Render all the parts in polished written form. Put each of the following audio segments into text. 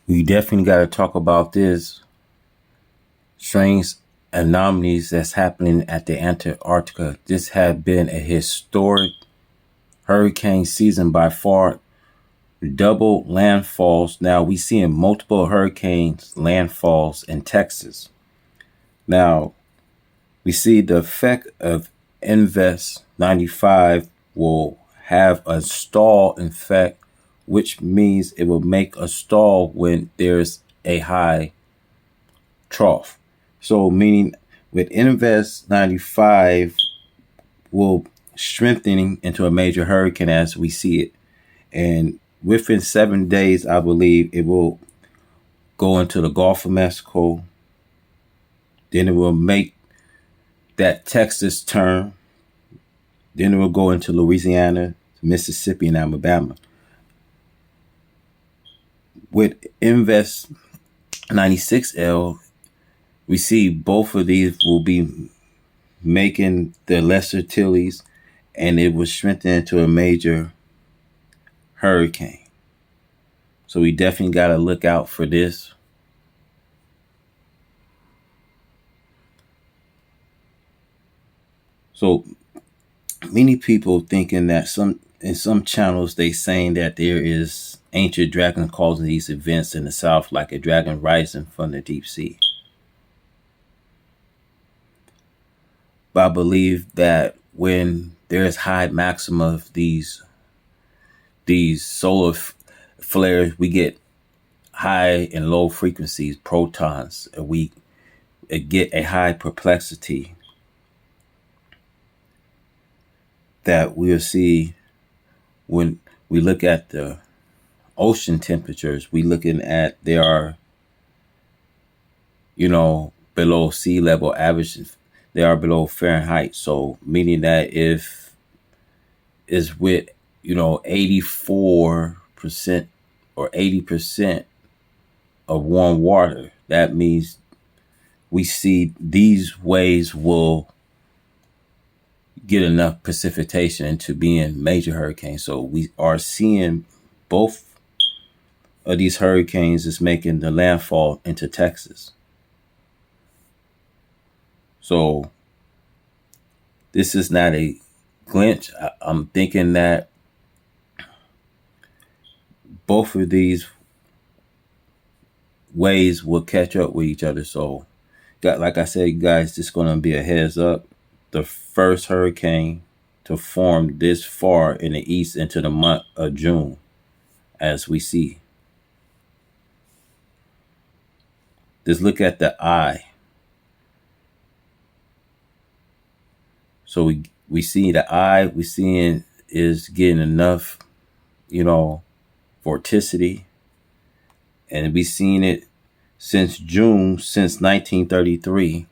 We definitely got to talk about this strange anomalies that's happening at the Antarctica. This had been a historic hurricane season by far. Double landfalls. Now we seeing multiple hurricanes landfalls in Texas. Now we see the effect of Invest 95 will have a stall effect, which means it will make a stall when there's a high trough. So meaning with Invest 95 will strengthening into a major hurricane as we see it. And within 7 days, I believe it will go into the Gulf of Mexico. Then it will make that Texas turn. Then it will go into Louisiana, Mississippi, and Alabama. With Invest 96L, we see both of these will be making the lesser Tillies, and it will strengthen into a major hurricane. So we definitely got to look out for this. So many people thinking that in some channels they saying that there is ancient dragon causing these events in the south, like a dragon rising from the deep sea. But I believe that when there's high maxima of these solar flares, we get high and low frequencies, protons, and we get a high perplexity that we'll see when we look at the ocean temperatures. We looking at they are, below sea level average. They are below Fahrenheit. So meaning that if it's with 84% or 80% of warm water, that means we see these waves will get enough precipitation into being major hurricanes. So we are seeing both of these hurricanes is making the landfall into Texas. So this is not a glitch. I'm thinking that both of these waves will catch up with each other. So like I said, guys, this is going to be a heads up. The first hurricane to form this far in the east into the month of June, as we see. Just look at the eye. So we see the eye we seeing is getting enough, vorticity, and we seen it since June, since 1933.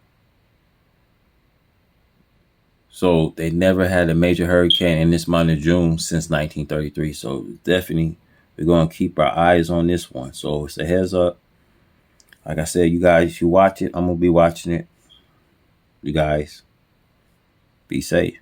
So they never had a major hurricane in this month of June since 1933. So definitely we're going to keep our eyes on this one. So it's a heads up. Like I said, you guys, if you watch it, I'm going to be watching it. You guys, be safe.